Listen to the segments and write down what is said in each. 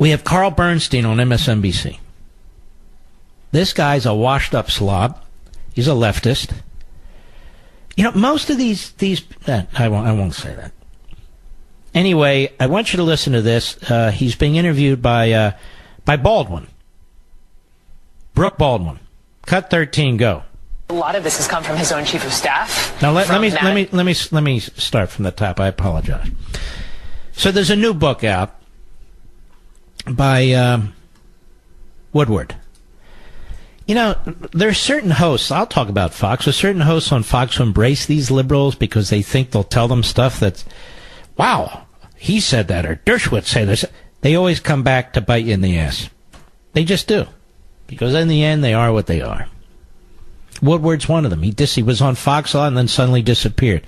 We have Carl Bernstein on MSNBC. This guy's a washed-up slob. He's a leftist. You know, most of these I won't say that. Anyway, I want you to listen to this. He's being interviewed by Baldwin. Brooke Baldwin. Cut 13, go. A lot of this has come from his own chief of staff. Now let me start from the top. I apologize. So there's a new book out by Woodward. You know, there's certain hosts, I'll talk about Fox, there's certain hosts on Fox who embrace these liberals because they think they'll tell them stuff that's, wow, he said that, or Dershowitz said this. They always come back to bite you in the ass. They just do. Because in the end, they are what they are. Woodward's one of them. He was on Fox a lot and then suddenly disappeared.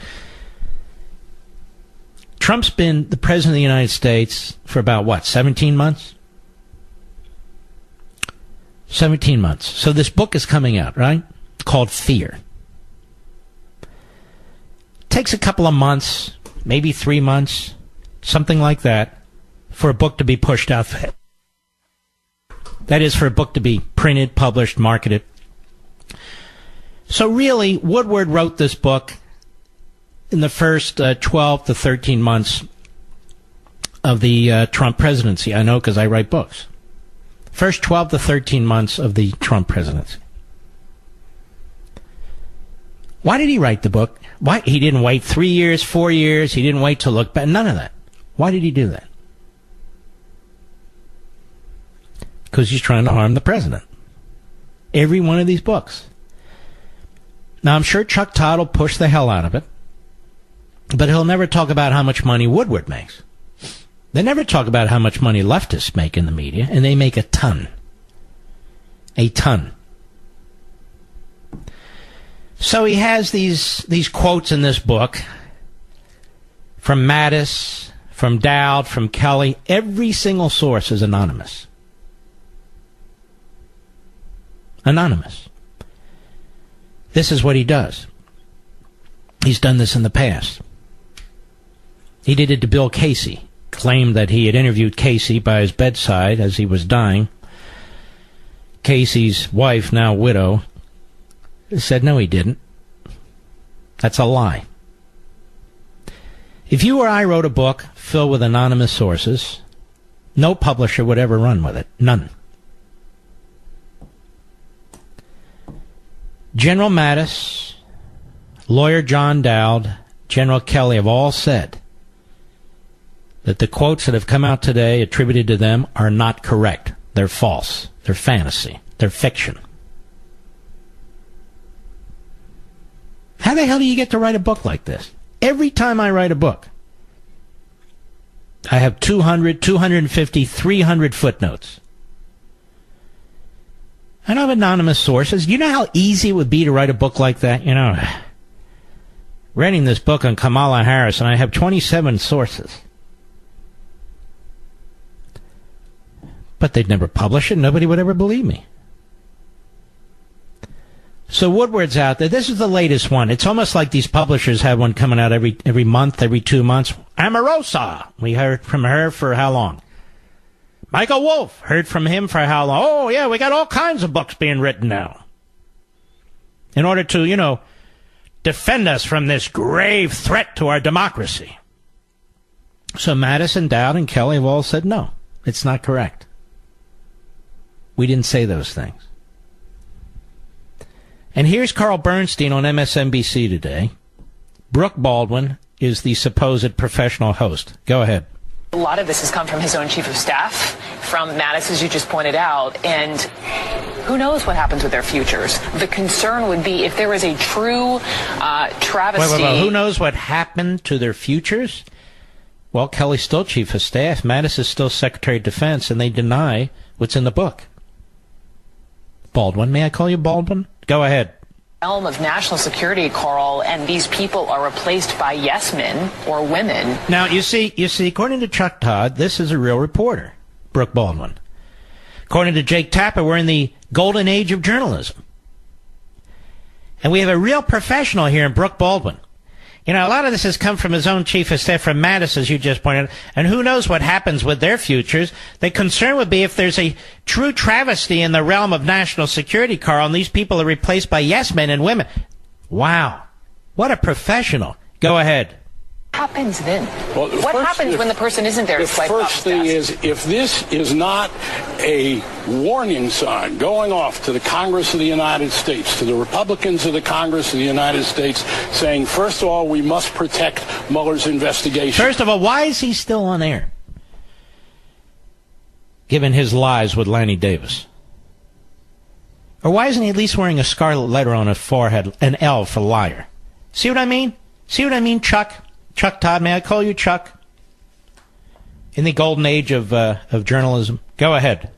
Trump's been the president of the United States for about, 17 months? 17 months. So this book is coming out, right? Called Fear. Takes a couple of months, maybe 3 months, something like that, for a book to be pushed out. That is, for a book to be printed, published, marketed. So really, Woodward wrote this book in the first 12 to 13 months of the Trump presidency. I know because I write books. First 12 to 13 months of the Trump presidency. Why did he write the book? Why? He didn't wait 3 years, 4 years. He didn't wait to look back. None of that. Why did he do that? Because he's trying to harm the president. Every one of these books. Now, I'm sure Chuck Todd will push the hell out of it, but he'll never talk about how much money Woodward makes. They never talk about how much money leftists make in the media, and they make a ton. A ton. So he has these quotes in this book from Mattis, from Dowd, from Kelly. Every single source is anonymous. Anonymous. This is what he does. He's done this in the past. He did it to Bill Casey. Claimed that he had interviewed Casey by his bedside as he was dying. Casey's wife, now widow, said no, he didn't. That's a lie. If you or I wrote a book filled with anonymous sources, no publisher would ever run with it. None. General Mattis, lawyer John Dowd, General Kelly have all said that the quotes that have come out today attributed to them are not correct. They're false. They're fantasy. They're fiction. How the hell do you get to write a book like this? Every time I write a book, I have 200, 250, 300 footnotes. I don't have anonymous sources. You know how easy it would be to write a book like that? You know, writing this book on Kamala Harris, and I have 27 sources. But they'd never publish it. Nobody would ever believe me. So Woodward's out there. This is the latest one. It's almost like these publishers have one coming out every month, every 2 months. Omarosa. We heard from her for how long? Michael Wolff. Heard from him for how long? Oh, yeah, we got all kinds of books being written now. In order to, defend us from this grave threat to our democracy. So Madison, Dowd, and Kelly have all said no. It's not correct. We didn't say those things. And here's Carl Bernstein on MSNBC today. Brooke Baldwin is the supposed professional host. Go ahead. A lot of this has come from his own chief of staff, from Mattis, as you just pointed out, and who knows what happens with their futures. The concern would be if there is a true travesty. Wait. Who knows what happened to their futures? Well, Kelly's still chief of staff. Mattis is still Secretary of Defense, and they deny what's in the book. Baldwin. May I call you Baldwin? Go ahead. Realm of national security, Carl, and these people are replaced by yes men or women. Now, you see, according to Chuck Todd, this is a real reporter, Brooke Baldwin. According to Jake Tapper, we're in the golden age of journalism. And we have a real professional here in Brooke Baldwin. You know, a lot of this has come from his own chief of staff, from Mattis, as you just pointed out, and who knows what happens with their futures. The concern would be if there's a true travesty in the realm of national security, Carl, and these people are replaced by yes men and women. Wow. What a professional. Go ahead. What happens then? Well, what happens when the person isn't there to swipe up? The first thing is, if this is not a warning sign going off to the Congress of the United States, to the Republicans of the Congress of the United States, saying, first of all, we must protect Mueller's investigation. First of all, why is he still on air? Given his lies with Lanny Davis. Or why isn't he at least wearing a scarlet letter on his forehead, an L for liar? See what I mean? See what I mean, Chuck? Chuck Todd, may I call you Chuck? In the golden age of journalism. Go ahead.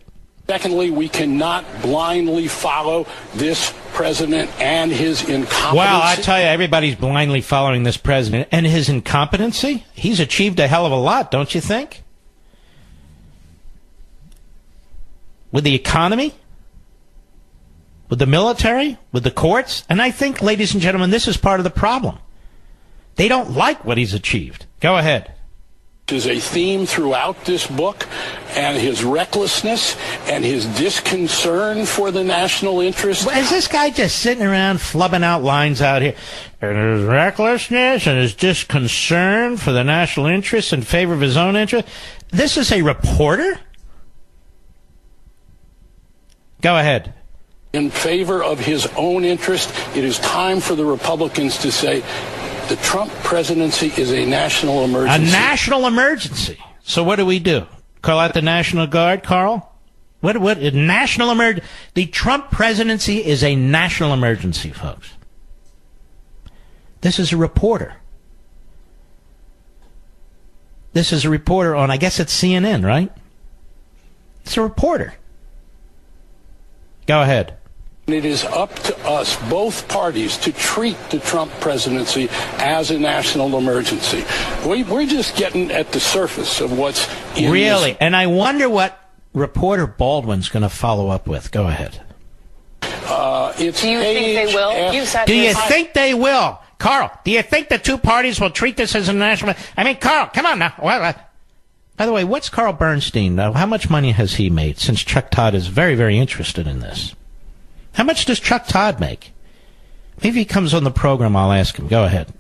Secondly, we cannot blindly follow this president and his incompetency. Well, I tell you, everybody's blindly following this president and his incompetency. He's achieved a hell of a lot, don't you think? With the economy? With the military? With the courts? And I think, ladies and gentlemen, this is part of the problem. They don't like what he's achieved. Go ahead. Is a theme throughout this book, and his recklessness and his disconcern for the national interest. Well, is this guy just sitting around flubbing out lines out here? And his recklessness and his disconcern for the national interest in favor of his own interest? This is a reporter? Go ahead. In favor of his own interest, it is time for the Republicans to say, the Trump presidency is a national emergency. A national emergency. So what do? Call out the National Guard, Carl? What a national emergency? The Trump presidency is a national emergency, folks. This is a reporter. This is a reporter on, I guess it's CNN, right? It's a reporter. Go ahead. It is up to us, both parties, to treat the Trump presidency as a national emergency. We're just getting at the surface of what's in really, this. And I wonder what reporter Baldwin's going to follow up with. Go ahead. Do you think they will? Do you think they will? Carl, do you think the two parties will treat this as a national... I mean, Carl, come on now. By the way, what's Carl Bernstein? How much money has he made, since Chuck Todd is very, very interested in this? How much does Chuck Todd make? Maybe he comes on the program, I'll ask him. Go ahead.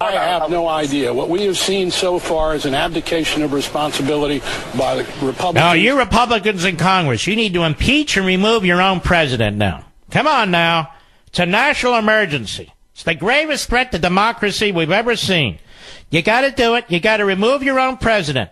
I have no idea. What we have seen so far is an abdication of responsibility by the Republicans. No, you Republicans in Congress, you need to impeach and remove your own president now. Come on now. It's a national emergency. It's the gravest threat to democracy we've ever seen. You got to do it. You got to remove your own president.